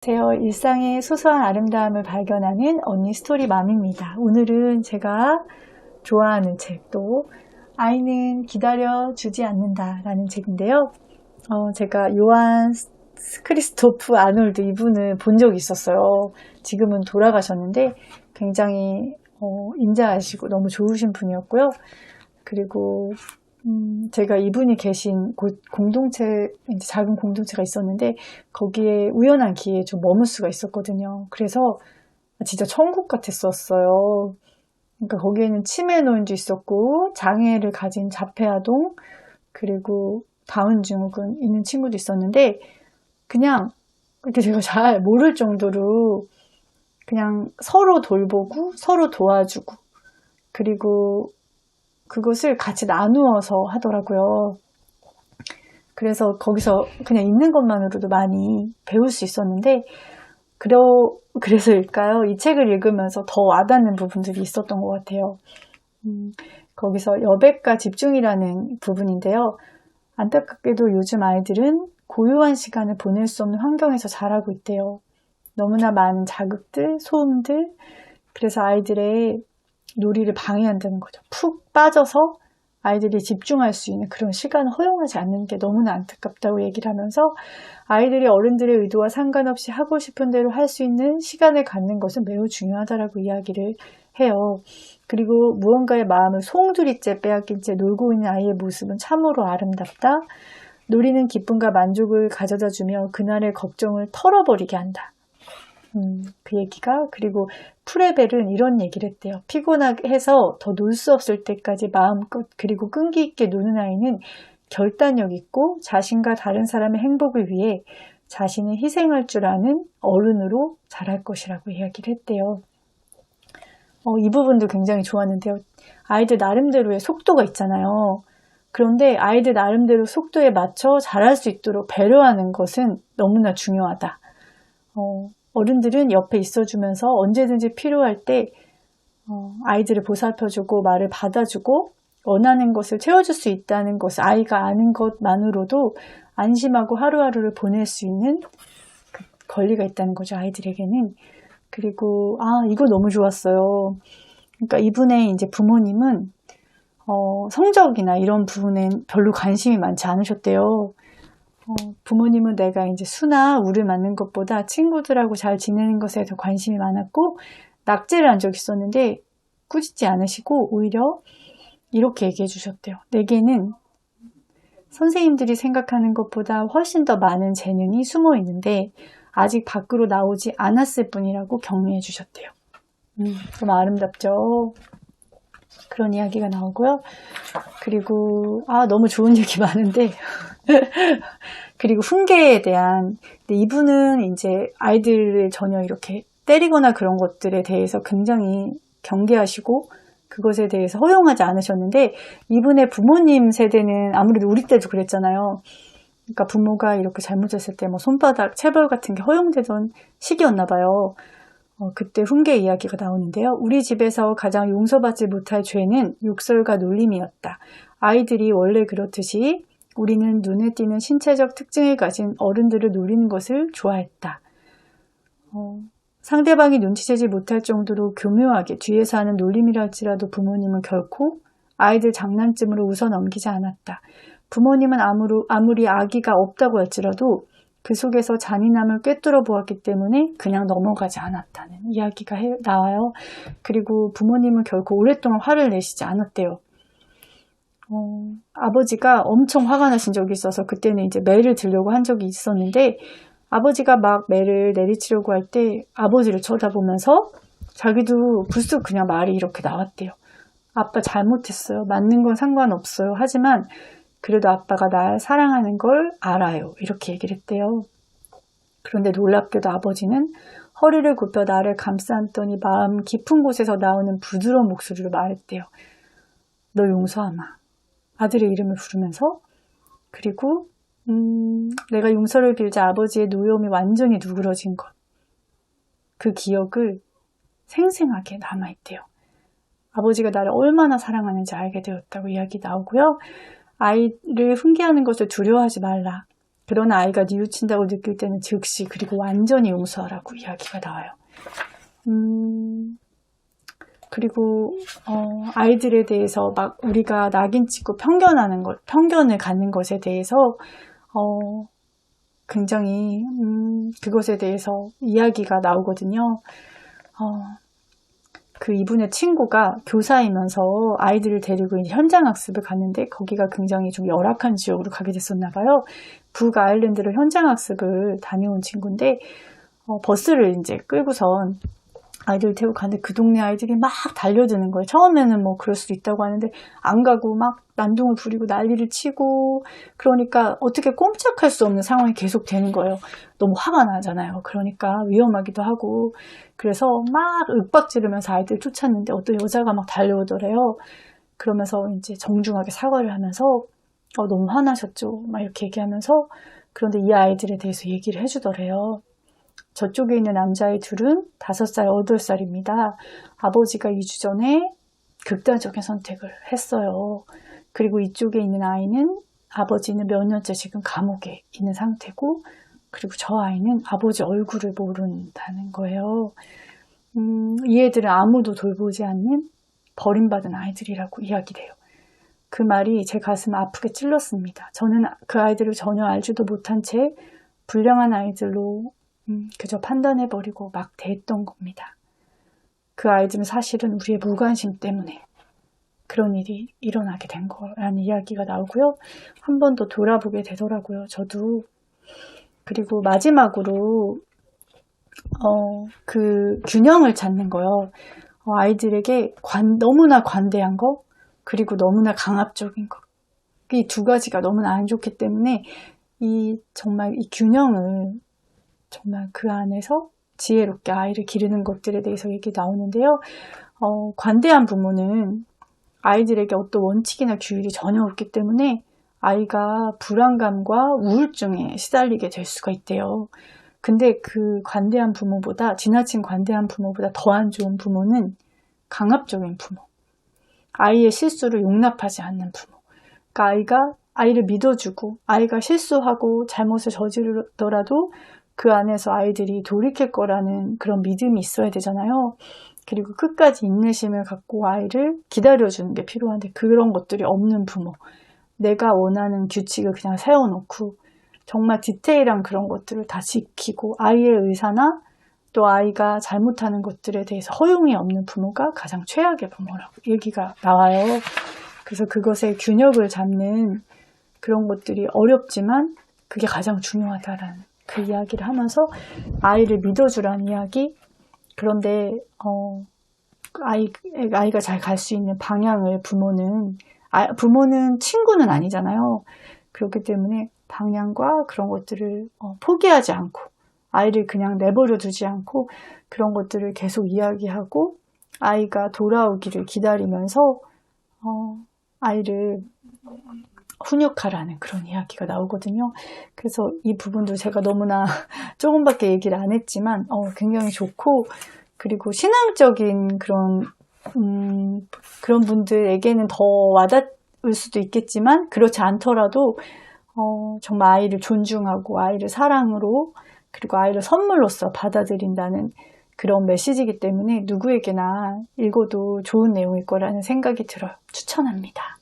안녕하세요. 일상의 소소한 아름다움을 발견하는 언니 스토리맘입니다. 오늘은 제가 좋아하는 책, 또 아이는 기다려주지 않는다 라는 책인데요. 제가 요한 크리스토프 아놀드 이분을 본 적이 있었어요. 지금은 돌아가셨는데 굉장히 인자하시고 너무 좋으신 분이었고요. 그리고 제가 이분이 계신 곳 공동체, 작은 공동체가 있었는데 거기에 우연한 기회에 좀 머물 수가 있었거든요. 그래서 진짜 천국 같았었어요. 그러니까 거기에는 치매 노인도 있었고 장애를 가진 자폐아동, 그리고 다운 증후군 있는 친구도 있었는데 그냥 그렇게 제가 잘 모를 정도로 그냥 서로 돌보고 서로 도와주고, 그리고 그것을 같이 나누어서 하더라고요. 그래서 거기서 그냥 있는 것만으로도 많이 배울 수 있었는데, 그래서일까요? 이 책을 읽으면서 더 와닿는 부분들이 있었던 것 같아요. 거기서 여백과 집중이라는 부분인데요. 안타깝게도 요즘 아이들은 고요한 시간을 보낼 수 없는 환경에서 자라고 있대요. 너무나 많은 자극들, 소음들, 그래서 아이들의 놀이를 방해한다는 거죠. 푹 빠져서 아이들이 집중할 수 있는 그런 시간을 허용하지 않는 게 너무나 안타깝다고 얘기를 하면서, 아이들이 어른들의 의도와 상관없이 하고 싶은 대로 할 수 있는 시간을 갖는 것은 매우 중요하다라고 이야기를 해요. 그리고 무언가의 마음을 송두리째 빼앗긴 채 놀고 있는 아이의 모습은 참으로 아름답다. 놀이는 기쁨과 만족을 가져다 주며 그날의 걱정을 털어버리게 한다. 그 얘기가. 그리고 프레벨은 이런 얘기를 했대요. 피곤하게 해서 더 놀 수 없을 때까지 마음껏 그리고 끈기 있게 노는 아이는 결단력 있고 자신과 다른 사람의 행복을 위해 자신을 희생할 줄 아는 어른으로 자랄 것이라고 이야기를 했대요. 이 부분도 굉장히 좋았는데요. 아이들 나름대로의 속도가 있잖아요. 그런데 아이들 나름대로 속도에 맞춰 자랄 수 있도록 배려하는 것은 너무나 중요하다. 어른들은 옆에 있어주면서 언제든지 필요할 때 아이들을 보살펴주고 말을 받아주고 원하는 것을 채워줄 수 있다는 것을 아이가 아는 것만으로도 안심하고 하루하루를 보낼 수 있는 그 권리가 있다는 거죠, 아이들에게는. 그리고 이거 너무 좋았어요. 그러니까 이분의 이제 부모님은 성적이나 이런 부분엔 별로 관심이 많지 않으셨대요. 부모님은 내가 이제 수나 우를 맞는 것보다 친구들하고 잘 지내는 것에 더 관심이 많았고, 낙제를 한 적이 있었는데 꾸짖지 않으시고 오히려 이렇게 얘기해 주셨대요. 내게는 선생님들이 생각하는 것보다 훨씬 더 많은 재능이 숨어 있는데 아직 밖으로 나오지 않았을 뿐이라고 격려해 주셨대요. 너무 아름답죠? 그런 이야기가 나오고요. 그리고 너무 좋은 얘기 많은데 그리고 훈계에 대한, 이분은 이제 아이들을 전혀 이렇게 때리거나 그런 것들에 대해서 굉장히 경계하시고 그것에 대해서 허용하지 않으셨는데, 이분의 부모님 세대는 아무래도 우리 때도 그랬잖아요. 그러니까 부모가 이렇게 잘못했을 때 뭐 손바닥 체벌 같은 게 허용되던 시기였나 봐요. 그때 훈계 이야기가 나오는데요. 우리 집에서 가장 용서받지 못할 죄는 욕설과 놀림이었다. 아이들이 원래 그렇듯이 우리는 눈에 띄는 신체적 특징을 가진 어른들을 놀리는 것을 좋아했다. 상대방이 눈치채지 못할 정도로 교묘하게 뒤에서 하는 놀림이라 할지라도 부모님은 결코 아이들 장난쯤으로 웃어 넘기지 않았다. 부모님은 아무리 아기가 없다고 할지라도 그 속에서 잔인함을 꿰뚫어 보았기 때문에 그냥 넘어가지 않았다는 이야기가 나와요. 그리고 부모님은 결코 오랫동안 화를 내시지 않았대요. 아버지가 엄청 화가 나신 적이 있어서 그때는 이제 매를 들려고 한 적이 있었는데, 아버지가 막 매를 내리치려고 할 때 아버지를 쳐다보면서 자기도 불쑥 그냥 말이 이렇게 나왔대요. 아빠 잘못했어요. 맞는 건 상관없어요. 하지만 그래도 아빠가 날 사랑하는 걸 알아요. 이렇게 얘기를 했대요. 그런데 놀랍게도 아버지는 허리를 굽혀 나를 감싸안더니 마음 깊은 곳에서 나오는 부드러운 목소리로 말했대요. 너 용서하마. 아들의 이름을 부르면서. 그리고 내가 용서를 빌자 아버지의 노여움이 완전히 누그러진 것. 그 기억을 생생하게 남아있대요. 아버지가 나를 얼마나 사랑하는지 알게 되었다고 이야기 나오고요. 아이를 훈계하는 것을 두려워하지 말라. 그러나 아이가 뉘우친다고 느낄 때는 즉시 그리고 완전히 용서하라고 이야기가 나와요. 그리고 아이들에 대해서 막 우리가 낙인 찍고 편견을 갖는 것에 대해서 굉장히 그것에 대해서 이야기가 나오거든요. 그 이분의 친구가 교사이면서 아이들을 데리고 현장 학습을 갔는데 거기가 굉장히 좀 열악한 지역으로 가게 됐었나 봐요. 북아일랜드로 현장 학습을 다녀온 친구인데 버스를 이제 끌고선 아이들 태우고 가는데 그 동네 아이들이 막 달려드는 거예요. 처음에는 뭐 그럴 수도 있다고 하는데 안 가고 막 난동을 부리고 난리를 치고 그러니까 어떻게 꼼짝할 수 없는 상황이 계속 되는 거예요. 너무 화가 나잖아요. 그러니까 위험하기도 하고 그래서 막 윽박지르면서 아이들 쫓았는데 어떤 여자가 막 달려오더래요. 그러면서 이제 정중하게 사과를 하면서 너무 화나셨죠. 막 이렇게 얘기하면서 그런데 이 아이들에 대해서 얘기를 해주더래요. 저쪽에 있는 남자의 둘은 5살, 8살입니다. 아버지가 2주 전에 극단적인 선택을 했어요. 그리고 이쪽에 있는 아이는 아버지는 몇 년째 지금 감옥에 있는 상태고 그리고 저 아이는 아버지 얼굴을 모른다는 거예요. 이 애들은 아무도 돌보지 않는 버림받은 아이들이라고 이야기돼요. 그 말이 제 가슴을 아프게 찔렀습니다. 저는 그 아이들을 전혀 알지도 못한 채 불량한 아이들로 그저 판단해버리고 막 대했던 겁니다. 그 아이들은 사실은 우리의 무관심 때문에 그런 일이 일어나게 된 거라는 이야기가 나오고요. 한 번 더 돌아보게 되더라고요. 저도. 그리고 마지막으로 그 균형을 찾는 거요. 아이들에게 너무나 관대한 거 그리고 너무나 강압적인 거. 이 두 가지가 너무나 안 좋기 때문에 정말 이 균형을 정말 그 안에서 지혜롭게 아이를 기르는 것들에 대해서 얘기 나오는데요. 관대한 부모는 아이들에게 어떤 원칙이나 규율이 전혀 없기 때문에 아이가 불안감과 우울증에 시달리게 될 수가 있대요. 근데 그 지나친 관대한 부모보다 더 안 좋은 부모는 강압적인 부모. 아이의 실수를 용납하지 않는 부모. 그러니까 아이를 믿어주고 아이가 실수하고 잘못을 저지르더라도 그 안에서 아이들이 돌이킬 거라는 그런 믿음이 있어야 되잖아요. 그리고 끝까지 인내심을 갖고 아이를 기다려주는 게 필요한데 그런 것들이 없는 부모. 내가 원하는 규칙을 그냥 세워놓고 정말 디테일한 그런 것들을 다 지키고 아이의 의사나 또 아이가 잘못하는 것들에 대해서 허용이 없는 부모가 가장 최악의 부모라고 얘기가 나와요. 그래서 그것의 균형을 잡는 그런 것들이 어렵지만 그게 가장 중요하다라는 그 이야기를 하면서 아이를 믿어주라는 이야기. 그런데 아이가 잘 갈 수 있는 방향을 부모는 친구는 아니잖아요. 그렇기 때문에 방향과 그런 것들을 포기하지 않고 아이를 그냥 내버려 두지 않고 그런 것들을 계속 이야기하고 아이가 돌아오기를 기다리면서 아이를 훈육하라는 그런 이야기가 나오거든요. 그래서 이 부분도 제가 너무나 조금밖에 얘기를 안 했지만 굉장히 좋고 그리고 신앙적인 그런 분들에게는 더 와닿을 수도 있겠지만 그렇지 않더라도 정말 아이를 존중하고 아이를 사랑으로 그리고 아이를 선물로서 받아들인다는 그런 메시지이기 때문에 누구에게나 읽어도 좋은 내용일 거라는 생각이 들어요. 추천합니다.